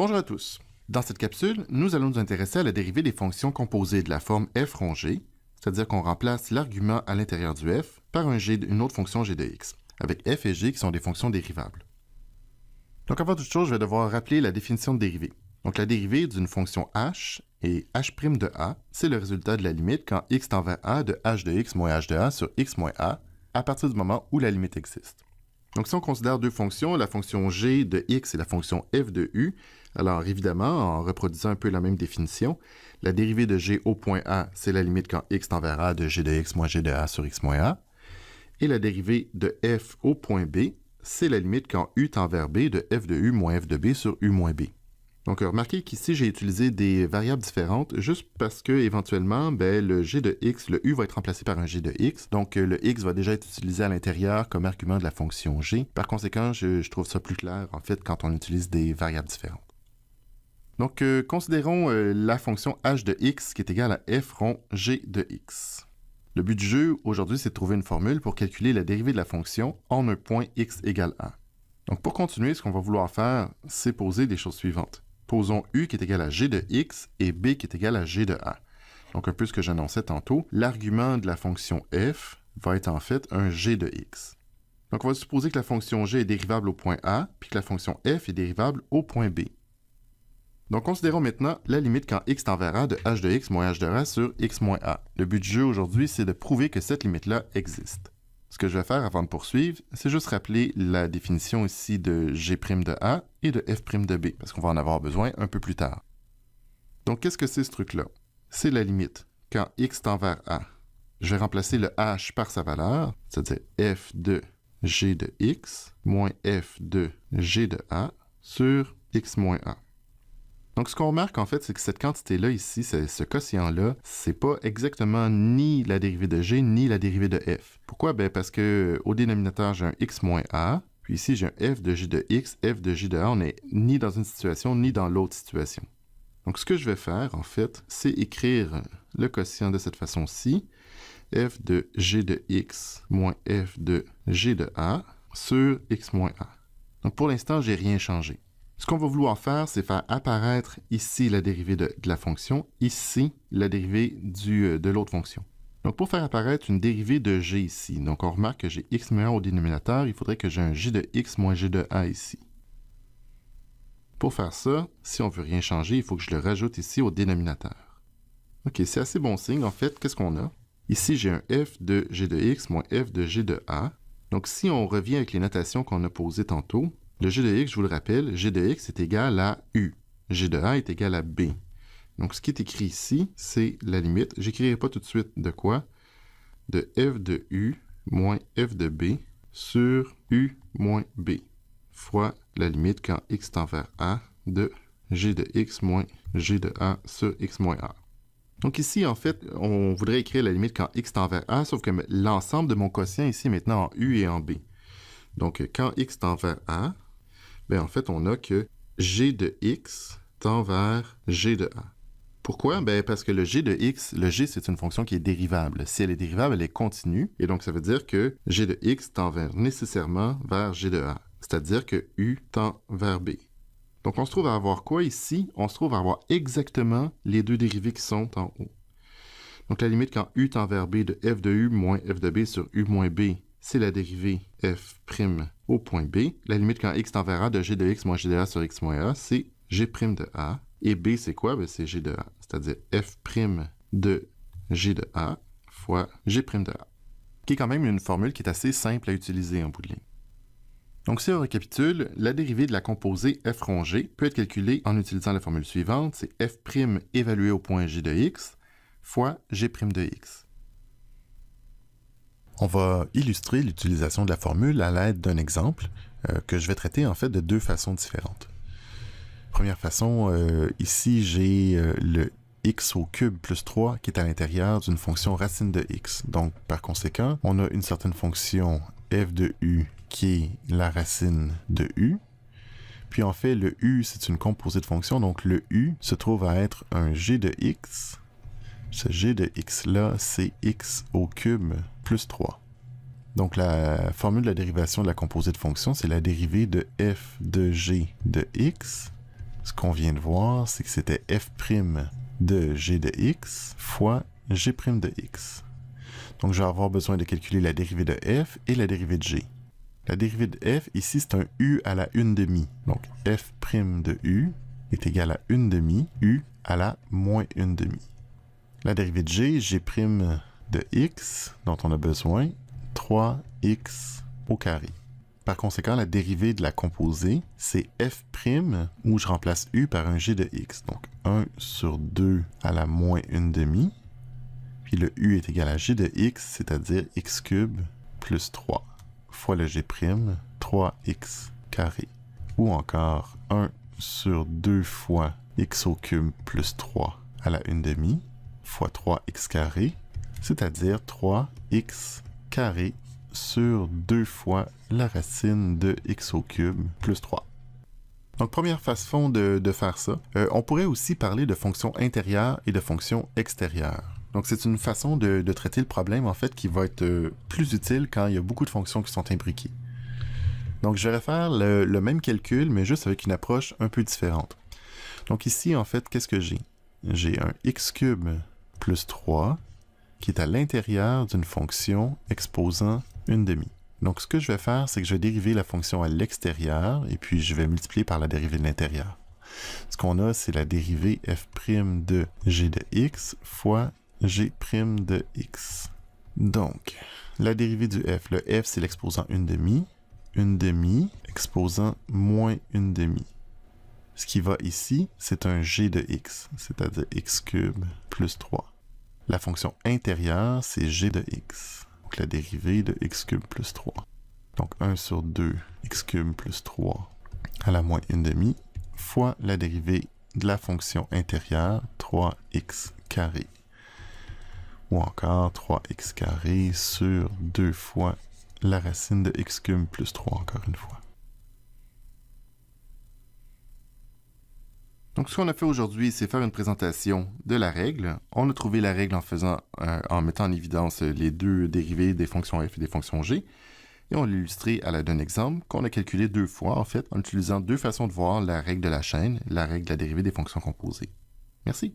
Bonjour à tous. Dans cette capsule, nous allons nous intéresser à la dérivée des fonctions composées de la forme f rond g, c'est-à-dire qu'on remplace l'argument à l'intérieur du f par une autre fonction g de x, avec f et g qui sont des fonctions dérivables. Donc avant toute chose, je vais devoir rappeler la définition de dérivée. Donc la dérivée d'une fonction h et h' de a, c'est le résultat de la limite quand x tend vers a de h de x moins h de a sur x moins a, à partir du moment où la limite existe. Donc si on considère deux fonctions, la fonction g de x et la fonction f de u, alors évidemment, en reproduisant un peu la même définition, la dérivée de g au point a, c'est la limite quand x tend vers a de g de x moins g de a sur x moins a, et la dérivée de f au point b, c'est la limite quand u tend vers b de f de u moins f de b sur u moins b. Donc remarquez qu'ici, j'ai utilisé des variables différentes juste parce que éventuellement, le g de x, le u va être remplacé par un g de x. Donc le x va déjà être utilisé à l'intérieur comme argument de la fonction g. Par conséquent, je trouve ça plus clair en fait quand on utilise des variables différentes. Donc considérons la fonction h de x qui est égale à f rond g de x. Le but du jeu aujourd'hui, c'est de trouver une formule pour calculer la dérivée de la fonction en un point x égale a. Donc pour continuer, ce qu'on va vouloir faire, c'est poser les choses suivantes. Posons u qui est égal à g de x et b qui est égal à g de a. Donc un peu ce que j'annonçais tantôt, l'argument de la fonction f va être en fait un g de x. Donc on va supposer que la fonction g est dérivable au point a, puis que la fonction f est dérivable au point b. Donc considérons maintenant la limite quand x tend vers a de h de x moins h de a sur x moins a. Le but du jeu aujourd'hui, c'est de prouver que cette limite-là existe. Ce que je vais faire avant de poursuivre, c'est juste rappeler la définition ici de g' de a et de f' de b, parce qu'on va en avoir besoin un peu plus tard. Donc, qu'est-ce que c'est ce truc-là? C'est la limite. Quand x tend vers a, je vais remplacer le h par sa valeur, c'est-à-dire f de g de x moins f de g de a sur x moins a. Donc, ce qu'on remarque, en fait, c'est que cette quantité-là ici, ce quotient-là, c'est pas exactement ni la dérivée de g, ni la dérivée de f. Pourquoi? Parce qu'au dénominateur, j'ai un x moins a, puis ici, j'ai un f de g de x, f de g de a. On n'est ni dans une situation, ni dans l'autre situation. Donc, ce que je vais faire, en fait, c'est écrire le quotient de cette façon-ci, f de g de x moins f de g de a sur x moins a. Donc, pour l'instant, j'ai rien changé. Ce qu'on va vouloir faire, c'est faire apparaître ici la dérivée de la fonction, ici la dérivée de l'autre fonction. Donc pour faire apparaître une dérivée de g ici, donc on remarque que j'ai x moins 1 au dénominateur, il faudrait que j'ai un g de x moins g de a ici. Pour faire ça, si on ne veut rien changer, il faut que je le rajoute ici au dénominateur. Ok, c'est assez bon signe. En fait, qu'est-ce qu'on a? Ici, j'ai un f de g de x moins f de g de a. Donc si on revient avec les notations qu'on a posées tantôt, le g de x, je vous le rappelle, g de x est égal à u. G de a est égal à b. Donc, ce qui est écrit ici, c'est la limite. Je n'écrirai pas tout de suite de quoi? De f de u moins f de b sur u moins b fois la limite quand x tend vers a de g de x moins g de a sur x moins a. Donc ici, en fait, on voudrait écrire la limite quand x tend vers a, sauf que l'ensemble de mon quotient ici est maintenant en u et en b. Donc, quand x tend vers a, en fait, on a que g de x tend vers g de a. Pourquoi? Parce que le g de x, le g, c'est une fonction qui est dérivable. Si elle est dérivable, elle est continue. Et donc, ça veut dire que g de x tend nécessairement vers g de a. C'est-à-dire que u tend vers b. Donc, on se trouve à avoir quoi ici? On se trouve à avoir exactement les deux dérivées qui sont en haut. Donc, la limite quand u tend vers b de f de u moins f de b sur u moins b, c'est la dérivée f' au point B. La limite quand x tend vers a de g de x moins g de a sur x moins a, c'est g' de a. Et b, c'est quoi? C'est g de a, c'est-à-dire f' de g de a fois g' de a. Qui est quand même une formule qui est assez simple à utiliser en bout de ligne. Donc si on récapitule, la dérivée de la composée f rond g peut être calculée en utilisant la formule suivante, c'est f' évalué au point g de x fois g' de x. On va illustrer l'utilisation de la formule à l'aide d'un exemple que je vais traiter en fait de deux façons différentes. Première façon, ici j'ai le x au cube plus 3 qui est à l'intérieur d'une fonction racine de x. Donc par conséquent, on a une certaine fonction f de u qui est la racine de u. Puis en fait, le u c'est une composée de fonction, donc le u se trouve à être un g de x. Ce g de x-là, c'est x au cube plus 3. Donc, la formule de la dérivation de la composée de fonction, c'est la dérivée de f de g de x Ce qu'on vient de voir, c'est que c'était f' de g de x fois g' de x. Donc, je vais avoir besoin de calculer la dérivée de f et la dérivée de g. La dérivée de f, ici, c'est un u à la 1/2. Donc, f' de u est égal à 1/2 u à la moins 1/2. La dérivée de g, g' de x, dont on a besoin, 3x au carré. Par conséquent, la dérivée de la composée, c'est f', où je remplace u par un g de x. Donc, 1 sur 2 à la moins 1/2. Puis le u est égal à g de x, c'est-à-dire x cube plus 3, fois le g', 3x carré. Ou encore 1 sur 2 fois x au cube plus 3 à la 1/2, fois 3x carré, c'est-à-dire 3x carré sur 2 fois la racine de x au cube plus 3. Donc, première façon de faire ça. On pourrait aussi parler de fonctions intérieures et de fonctions extérieures. Donc, c'est une façon de traiter le problème, en fait, qui va être plus utile quand il y a beaucoup de fonctions qui sont imbriquées. Donc, je vais faire le même calcul, mais juste avec une approche un peu différente. Donc, ici, en fait, qu'est-ce que j'ai? J'ai un x cube plus 3 qui est à l'intérieur d'une fonction exposant 1/2. Donc, ce que je vais faire, c'est que je vais dériver la fonction à l'extérieur et puis je vais multiplier par la dérivée de l'intérieur. Ce qu'on a, c'est la dérivée f' de g de x fois g' de x. Donc, la dérivée du f, le f, c'est l'exposant 1/2. 1/2 exposant moins 1/2. Ce qui va ici, c'est un g de x, c'est-à-dire x cube plus 3. La fonction intérieure, c'est g de x. Donc, la dérivée de x cube plus 3. Donc, 1 sur 2 x cube plus 3 à la moins 1/2 fois la dérivée de la fonction intérieure, 3x carré. Ou encore 3x carré sur 2 fois la racine de x cube plus 3, encore une fois. Donc, ce qu'on a fait aujourd'hui, c'est faire une présentation de la règle. On a trouvé la règle en mettant en évidence les deux dérivées des fonctions f et des fonctions g. Et on l'a illustré à l'aide d'un exemple qu'on a calculé 2 fois, en fait, en utilisant 2 façons de voir la règle de la chaîne, la règle de la dérivée des fonctions composées. Merci.